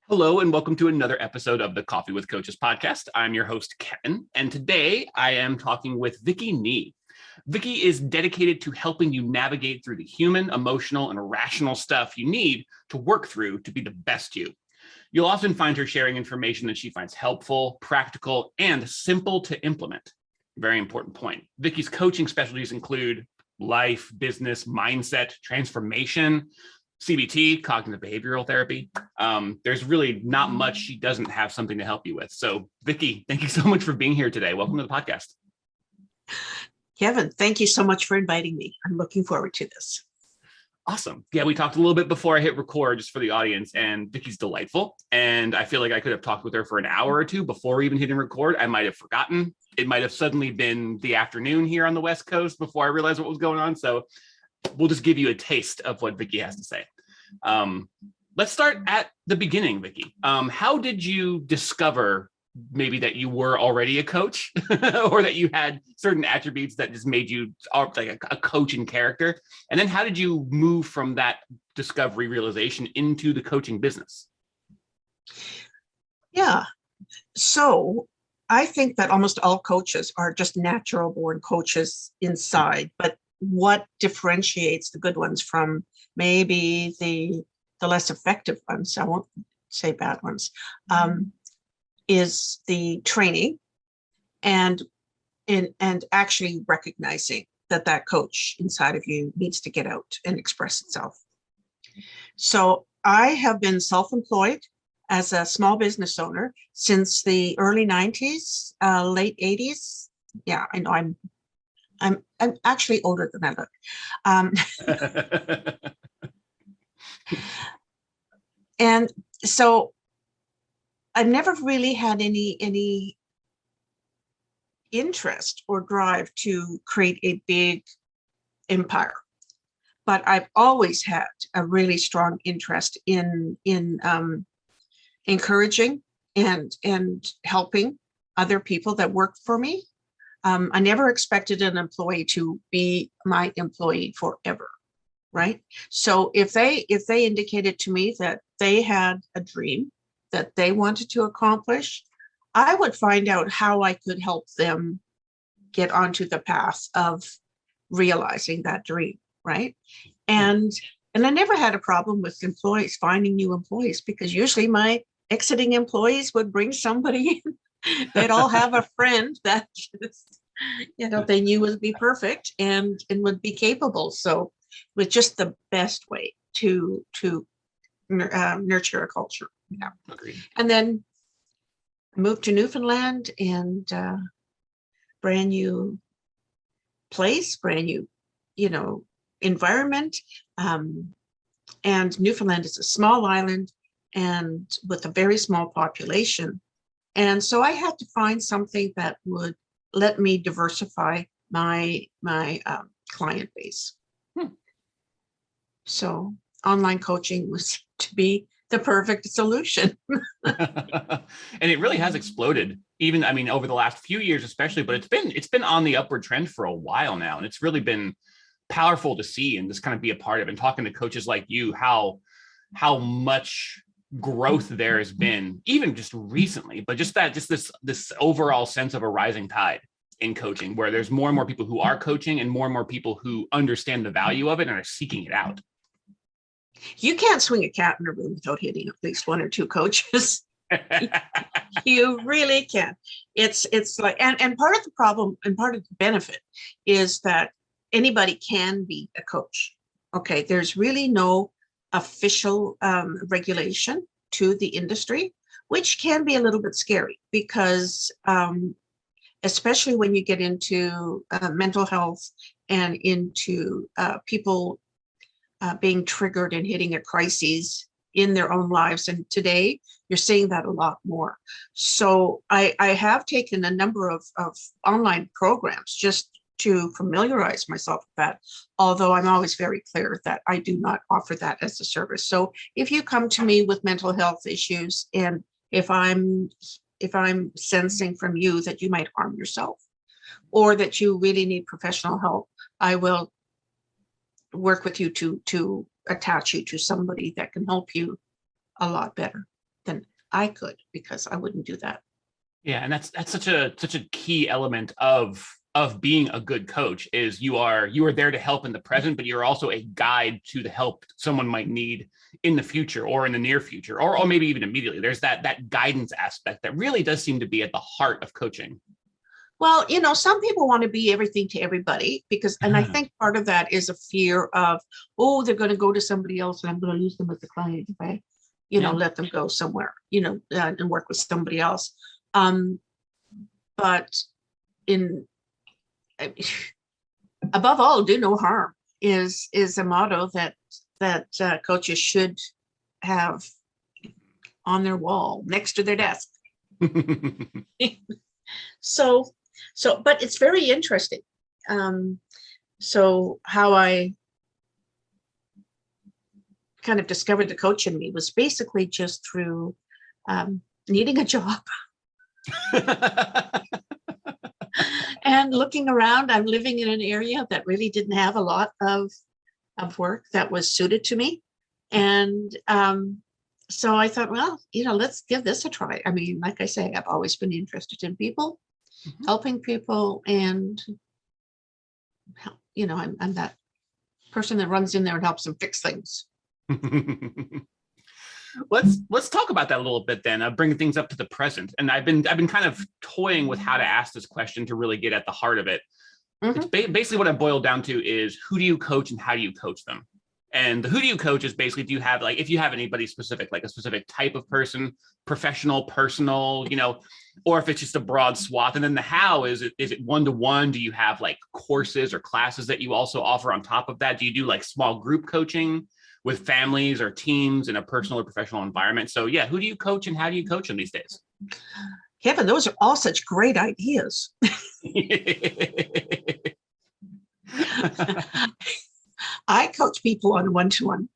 Hello, and welcome to another episode of the Coffee with Coaches podcast. I'm your host, Kevin, and today I am talking with Vicky Knee. Vicky is dedicated to helping you navigate through the human, emotional, and irrational stuff you need to work through to be the best you. You'll often find her sharing information that she finds helpful, practical, and simple to implement. Very important point. Vicky's coaching specialties include life, business, mindset, transformation, CBT, cognitive behavioral therapy. There's really not much she doesn't have something to help you with. So, Vicky, thank you so much for being here today. Welcome to the podcast. Kevin, thank you so much for inviting me. I'm looking forward to this. Awesome. Yeah, we talked a little bit before I hit record just for the audience, and Vicky's delightful. And I feel like I could have talked with her for an hour or two before even hitting record. I might have forgotten. It might have suddenly been the afternoon here on the West Coast before I realized what was going on. So we'll just give you a taste of what Vicky has to say. Let's start at the beginning, Vicky. How did you discover maybe that you were already a coach or that you had certain attributes that just made you like a coach in character? And then how did you move from that discovery realization into the coaching business? Yeah. So I think that almost all coaches are just natural born coaches inside, but what differentiates the good ones from maybe the less effective ones, I won't say bad ones, is the training and actually recognizing that coach inside of you needs to get out and express itself. So I have been self-employed as a small business owner since the early 90s, late 80s. Yeah, I know I'm actually older than I look. And so I've never really had any interest or drive to create a big empire, but I've always had a really strong interest in encouraging and helping other people that work for me. I never expected an employee to be my employee forever, right? So if they indicated to me that they had a dream that they wanted to accomplish, I would find out how I could help them get onto the path of realizing that dream, right? And I never had a problem with employees finding new employees, because usually my exiting employees would bring somebody in. They'd all have a friend that just, they knew would be perfect and would be capable. So it was just the best way to nurture a culture. Yeah. Agreed. And then I moved to Newfoundland, and brand new place, brand new, environment. And Newfoundland is a small island and with a very small population. And so I had to find something that would let me diversify my client base. So online coaching was to be the perfect solution. And it really has exploded, even, over the last few years, especially, but it's been on the upward trend for a while now. And it's really been powerful to see and just kind of be a part of, and talking to coaches like you, how much growth there has been, even just recently, but just this overall sense of a rising tide in coaching, where there's more and more people who are coaching and more people who understand the value of it and are seeking it out. You can't swing a cat in a room without hitting at least one or two coaches. You really can. It's like, and part of the problem and part of the benefit is that anybody can be a coach. Okay, there's really no official regulation to the industry, which can be a little bit scary, because especially when you get into mental health and into people being triggered and hitting a crisis in their own lives. And today you're seeing that a lot more. So I have taken a number of online programs just to familiarize myself with that, although I'm always very clear that I do not offer that as a service. So if you come to me with mental health issues, and if I'm sensing from you that you might harm yourself or that you really need professional help, I will work with you to attach you to somebody that can help you a lot better. than I could, because I wouldn't do that. Yeah, and that's such a key element of being a good coach is you are there to help in the present, but you're also a guide to the help someone might need in the future or in the near future, or maybe even immediately. There's that guidance aspect that really does seem to be at the heart of coaching. Well, some people want to be everything to everybody and I think part of that is a fear of, oh, they're going to go to somebody else and I'm going to lose them as a client if I, let them go somewhere, and work with somebody else. But above all, do no harm is a motto that coaches should have on their wall next to their desk. So, but it's very interesting. So how I kind of discovered the coach in me was basically just through needing a job. And looking around. I'm living in an area that really didn't have a lot of work that was suited to me. And so I thought, well, let's give this a try. I mean, like I say, I've always been interested in people, helping people, and I'm that person that runs in there and helps them fix things. Let's talk about that a little bit then, bringing things up to the present. And I've been kind of toying with how to ask this question to really get at the heart of it. It's basically what I boiled down to is, who do you coach and how do you coach them? And the who do you coach is basically, do you have, like, if you have anybody specific, like a specific type of person, professional, personal, or if it's just a broad swath. And then the how is it one-to-one? Do you have like courses or classes that you also offer on top of that? Do you do like small group coaching with families or teams in a personal or professional environment? So yeah, who do you coach and how do you coach them these days? Kevin, those are all such great ideas. I coach people on a one-to-one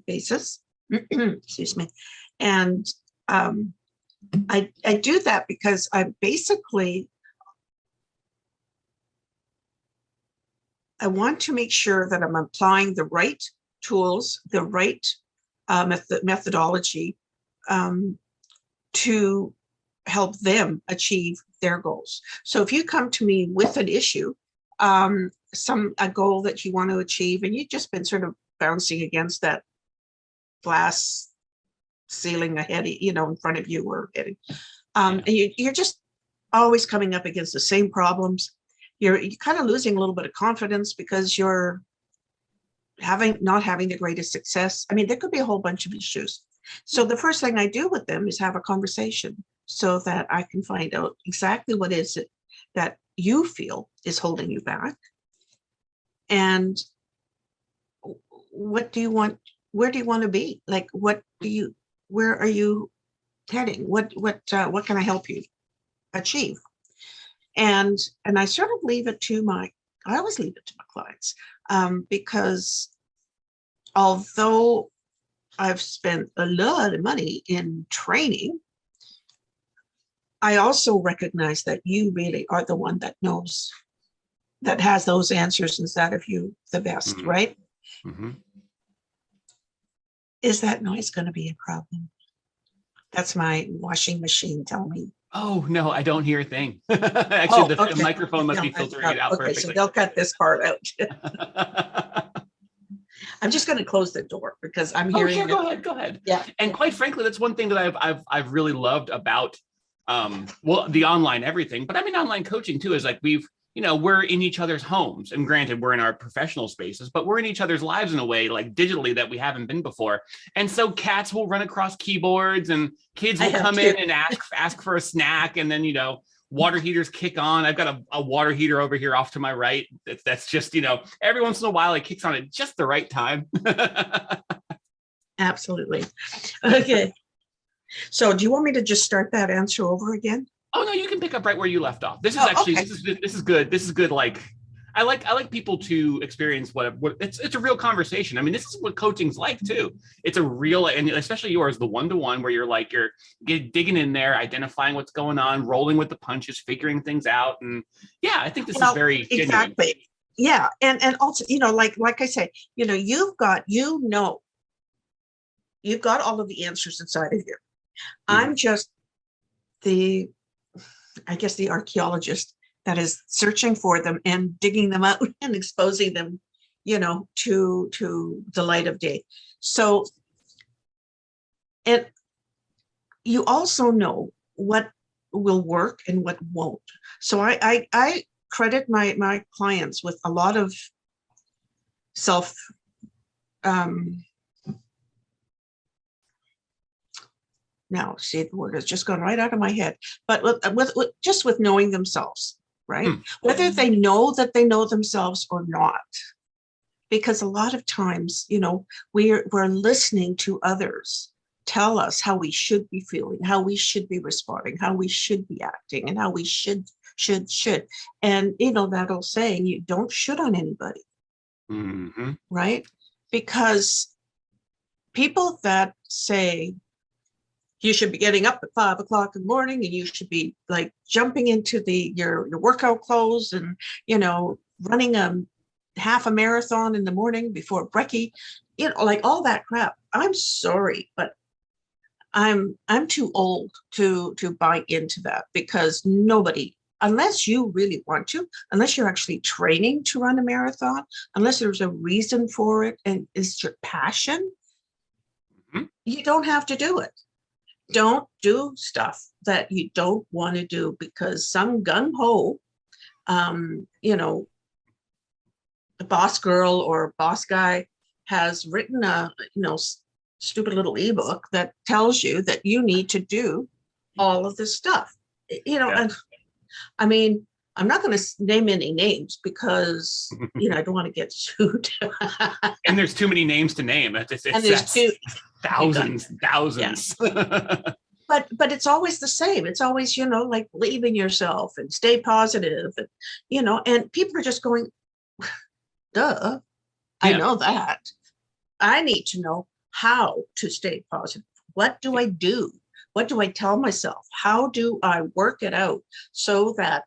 basis. Excuse me. And I do that because I want to make sure that I'm applying the right tools, the right methodology to help them achieve their goals. So if you come to me with an issue, a goal that you want to achieve, and you've just been sort of bouncing against that glass ceiling ahead, in front of you, or and you're just always coming up against the same problems. You're kind of losing a little bit of confidence because you're not having the greatest success. I mean, there could be a whole bunch of issues. So the first thing I do with them is have a conversation so that I can find out exactly what is it that you feel is holding you back, and what do you want? Where do you want to be? Like, where are you heading? What can I help you achieve? And I sort of I always leave it to my clients, because although I've spent a lot of money in training, I also recognize that you really are the one that knows, that has those answers inside of you the best, right? Is that noise going to be a problem? That's my washing machine telling me. Oh, no, I don't hear a thing. Actually, the microphone must be filtering it out perfectly. So they'll cut this part out. I'm just going to close the door because I'm hearing. Oh, sure, go ahead. Yeah. And quite frankly, that's one thing that I've really loved about the online everything, but I mean online coaching too, is like we're in each other's homes, and granted we're in our professional spaces, but we're in each other's lives in a way, like digitally, that we haven't been before. And so cats will run across keyboards, and kids will come in and ask for a snack, and then water heaters kick on. I've got a water heater over here off to my right. That's just every once in a while it kicks on at just the right time. Absolutely. Okay. So do you want me to just start that answer over again? Oh no, you can pick up right where you left off. This is actually this is good. This is good. Like I like people to experience what it's a real conversation. I mean, this is what coaching's like too. It's a real, and especially yours, the one-to-one, where you're digging in there, identifying what's going on, rolling with the punches, figuring things out. And yeah, I think this is very genuine. Exactly. Yeah. And also, like I say, you've got all of the answers inside of you. I'm just the, I guess, the archaeologist that is searching for them and digging them out and exposing them, to the light of day. So, and you also know what will work and what won't. So I credit my clients with a lot of self now see, the word has just gone right out of my head, but with knowing themselves, right? Whether they know that they know themselves or not, because a lot of times, we're listening to others tell us how we should be feeling, how we should be responding, how we should be acting, and how we should. And that old saying, you don't should on anybody. Mm-hmm. Right? Because people that say you should be getting up at 5 o'clock in the morning and you should be like jumping into your workout clothes and running half a marathon in the morning before brekkie, like all that crap. I'm sorry, but I'm too old to buy into that, because nobody, unless you really want to, unless you're actually training to run a marathon, unless there's a reason for it and it's your passion, you don't have to do it. Don't do stuff that you don't want to do because some gung-ho, the boss girl or boss guy has written a, stupid little ebook that tells you that you need to do all of this stuff, and I mean, I'm not going to name any names because, I don't want to get sued. And there's too many names to name. It's and there's thousands. Yeah. But it's always the same. It's always, like believe in yourself and stay positive, and, and people are just going, duh, I know that. I need to know how to stay positive. What do I do? What do I tell myself? How do I work it out so that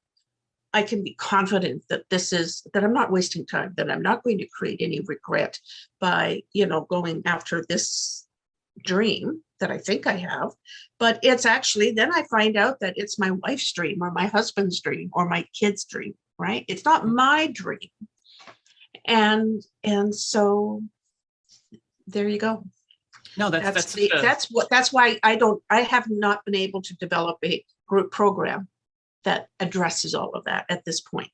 I can be confident that that I'm not wasting time, that I'm not going to create any regret by, going after this dream that I think I have. But it's actually, then I find out that it's my wife's dream or my husband's dream or my kid's dream, right? It's not my dream. And so there you go. No, that's why I have not been able to develop a group program that addresses all of that at this point.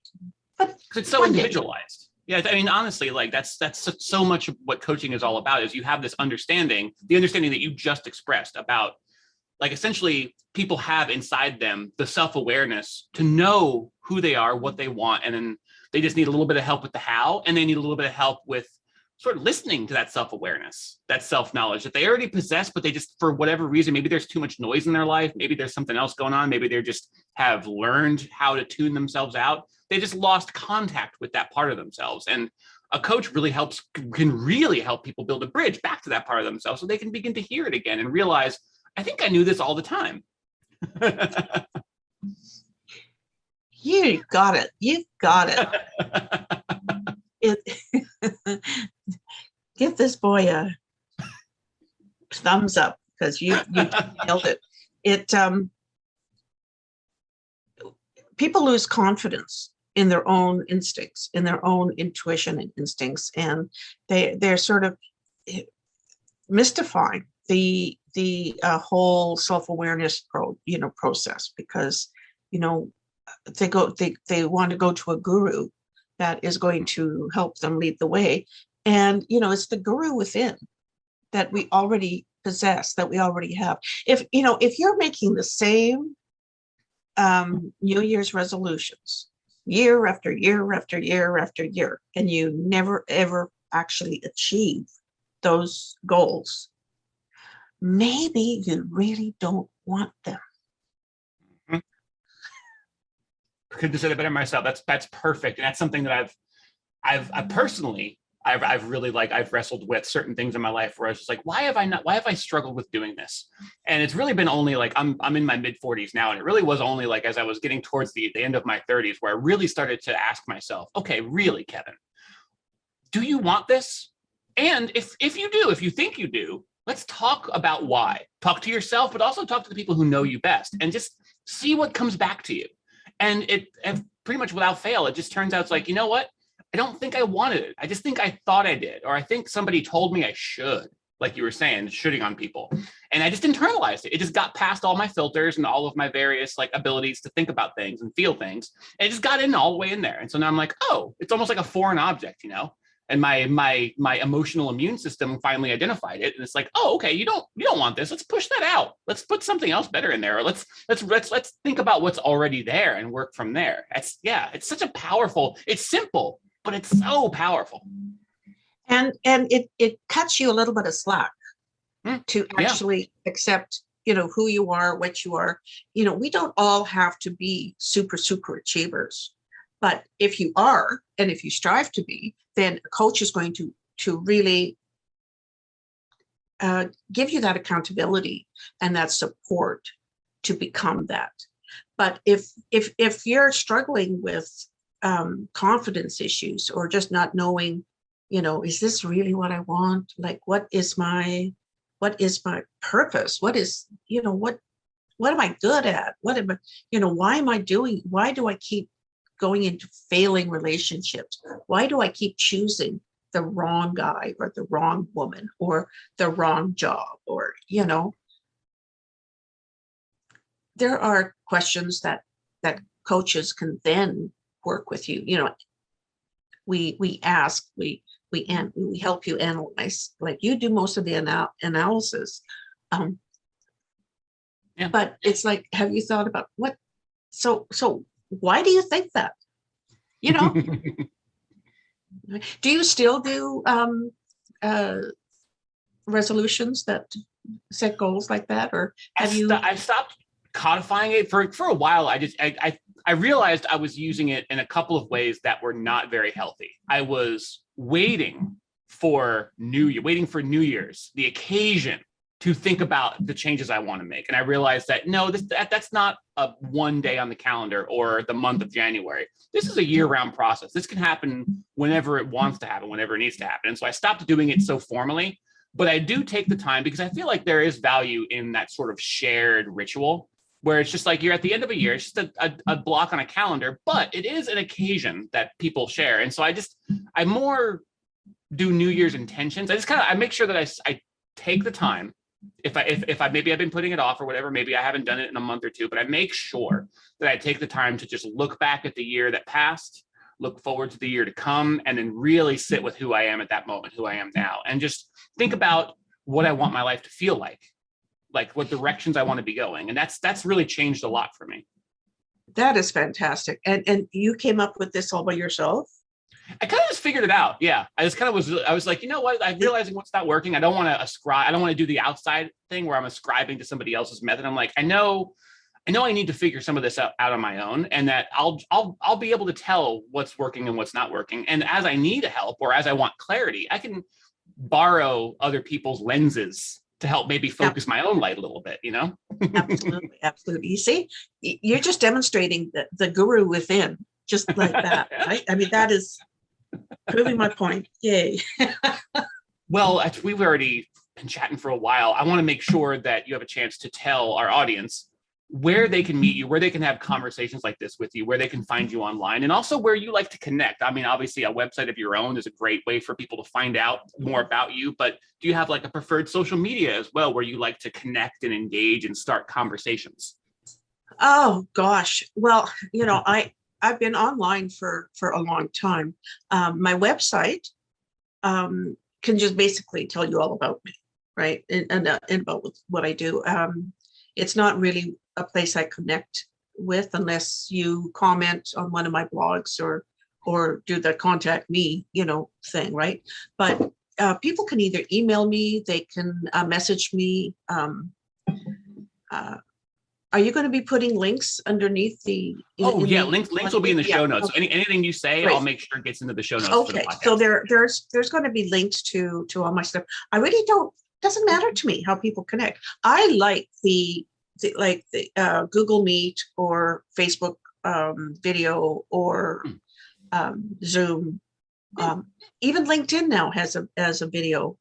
But it's so individualized. Yeah, I mean, honestly, like that's so much of what coaching is all about, is you have this understanding, the understanding that you just expressed about, like, essentially people have inside them the self-awareness to know who they are, what they want, and then they just need a little bit of help with the how, and they need a little bit of help with sort of listening to that self-awareness, that self-knowledge that they already possess, but they just, for whatever reason, maybe there's too much noise in their life, maybe there's something else going on, maybe they just have learned how to tune themselves out. They just lost contact with that part of themselves. And a coach can really help people build a bridge back to that part of themselves so they can begin to hear it again and realize, I think I knew this all the time. You got it. You've got it. Give this boy a thumbs up, because you nailed it. People lose confidence in their own instincts, in their own intuition and instincts, and they're sort of mystifying the whole self-awareness process, because they want to go to a guru that is going to help them lead the way, and it's the guru within that we already possess, that we already have. If you're making the same New Year's resolutions year after year after year after year, and you never ever actually achieve those goals, maybe you really don't want them. Couldn't have said it better myself. That's perfect, and that's something that I've personally really, like, I've wrestled with certain things in my life where I was just like, why have I struggled with doing this? And it's really been only like, I'm in my mid 40s now, and it really was only like as I was getting towards the end of my 30s where I really started to ask myself, okay, really, Kevin, do you want this? And if you do, if you think you do, let's talk about why. Talk to yourself, but also talk to the people who know you best, and just see what comes back to you. And pretty much without fail, it just turns out it's like, you know what? I don't think I wanted it. I just think I thought I did, or I think somebody told me I should, like you were saying, shooting on people. And I just internalized it. It just got past all my filters and all of my various like abilities to think about things and feel things. And it just got in all the way in there. And so now I'm like, oh, it's almost like a foreign object, you know? And my emotional immune system finally identified it. And it's like, oh, okay, you don't want this. Let's push that out. Let's put something else better in there. Or let's think about what's already there and work from there. It's such a powerful, it's simple, but it's so powerful. And it cuts you a little bit of slack to actually accept, who you are, what you are. We don't all have to be super achievers, but if you are, and if you strive to be, then a coach is going to really give you that accountability and that support to become that. But if you're struggling with confidence issues, or just not knowing, is this really what I want? Like, what is my purpose? What is, what am I good at? What am I, why do I keep going into failing relationships? Why do I keep choosing the wrong guy or the wrong woman or the wrong job? Or, there are questions that coaches can then work with you. We ask, we help you analyze, like you do most of the analysis. But it's like, have you thought about what? So why do you think that? Do you still do resolutions that set goals like that, or have I've stopped codifying it for a while. I realized I was using it in a couple of ways that were not very healthy. I was waiting for New Year's, the occasion, to think about the changes I want to make. And I realized that no, that's not a one day on the calendar or the month of January. This is a year-round process. This can happen whenever it wants to happen, whenever it needs to happen. And so I stopped doing it so formally, but I do take the time because I feel like there is value in that sort of shared ritual where it's just like you're at the end of a year, it's just a block on a calendar, but it is an occasion that people share. And so I more do New Year's intentions. I make sure that I take the time. If I maybe I've been putting it off or whatever, maybe I haven't done it in a month or two, but I make sure that I take the time to just look back at the year that passed, look forward to the year to come, and then really sit with who I am at that moment, who I am now, and just think about what I want my life to feel like what directions I want to be going. And that's really changed a lot for me. That is fantastic. And you came up with this all by yourself? I kind of just figured it out. Yeah. I was like, you know what? I'm realizing what's not working. I don't want to ascribe. I don't want to do the outside thing where I'm ascribing to somebody else's method. I'm like, I know I need to figure some of this out on my own, and that I'll be able to tell what's working and what's not working. And as I need help or as I want clarity, I can borrow other people's lenses to help maybe focus my own light a little bit, Absolutely. You see, you're just demonstrating the guru within, just like that. Right? I mean, that is proving my point. Yay. Well, we've already been chatting for a while. I want to make sure that you have a chance to tell our audience where they can meet you, where they can have conversations like this with you, where they can find you online, and also where you like to connect. I mean, obviously a website of your own is a great way for people to find out more about you, but do you have like a preferred social media as well, where you like to connect and engage and start conversations? Oh gosh. Well, I've been online for a long time. My website can just basically tell you all about me, right? And about what I do. It's not really a place I connect with unless you comment on one of my blogs or do the contact me, thing, right? But people can either email me, they can message me. Are you going to be putting links underneath the? Links will be in the show notes. Okay. Anything you say, right. I'll make sure it gets into the show notes. Okay, so there's going to be links to all my stuff. I really doesn't matter to me how people connect. I like the Google Meet or Facebook video or Zoom. Even LinkedIn now has a video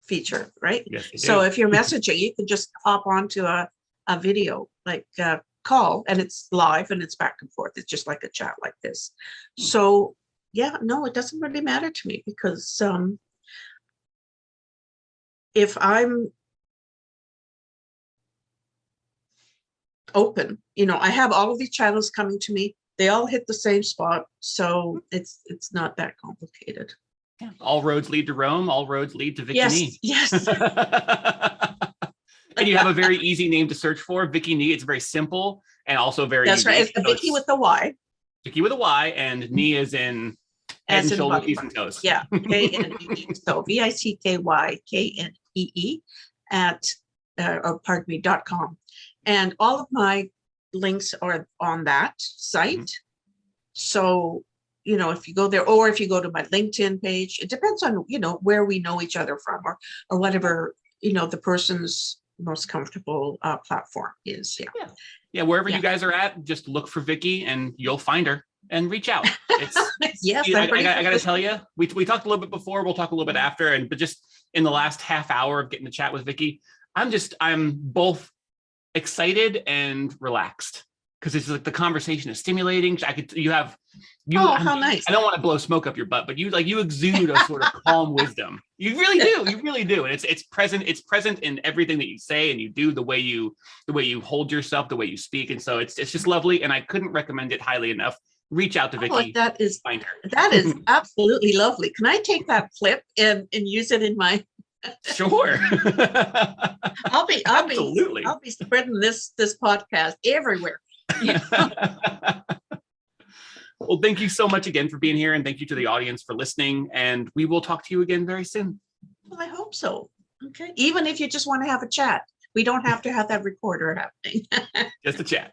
feature, right? Yes, they So do. if you're messaging, you can just hop onto a video like call, and it's live and it's back and forth. It's just like a chat like this. So yeah, no, it doesn't really matter to me, because if I'm open, I have all of these channels coming to me. They all hit the same spot, so it's not that complicated. Yeah. All roads lead to Rome. All roads lead to Vicky Yes, Knee. yes. And you have a very easy name to search for, Vicky Knee. It's very simple and also very That's right. unique. It's Vicky with the Y. Vicky with a Y, and knee is in head and shoulder, knees and toes. Yeah, Knee. So VICKYKNEE .com. And all of my links are on that site. Mm-hmm. So, if you go there, or if you go to my LinkedIn page, it depends on, where we know each other from, or whatever, the person's most comfortable platform is. Yeah. Wherever you guys are at, just look for Vicky and you'll find her and reach out. It's yes, I got to tell you, we talked a little bit before, we'll talk a little bit after, but just in the last half hour of getting to chat with Vicky, I'm both excited and relaxed, because it's like the conversation is stimulating. How nice. I don't want to blow smoke up your butt, but you exude a sort of calm wisdom. You really do. And it's present in everything that you say and you do, the way you hold yourself, the way you speak. And so it's just lovely. And I couldn't recommend it highly enough. Reach out to Vicky. Find her. That is absolutely lovely. Can I take that clip and use it in my Sure. I'll be spreading this podcast everywhere. Well, thank you so much again for being here, and thank you to the audience for listening, and we will talk to you again very soon. Well, I hope so. Okay. Even if you just want to have a chat, we don't have to have that recorder happening. Just a chat.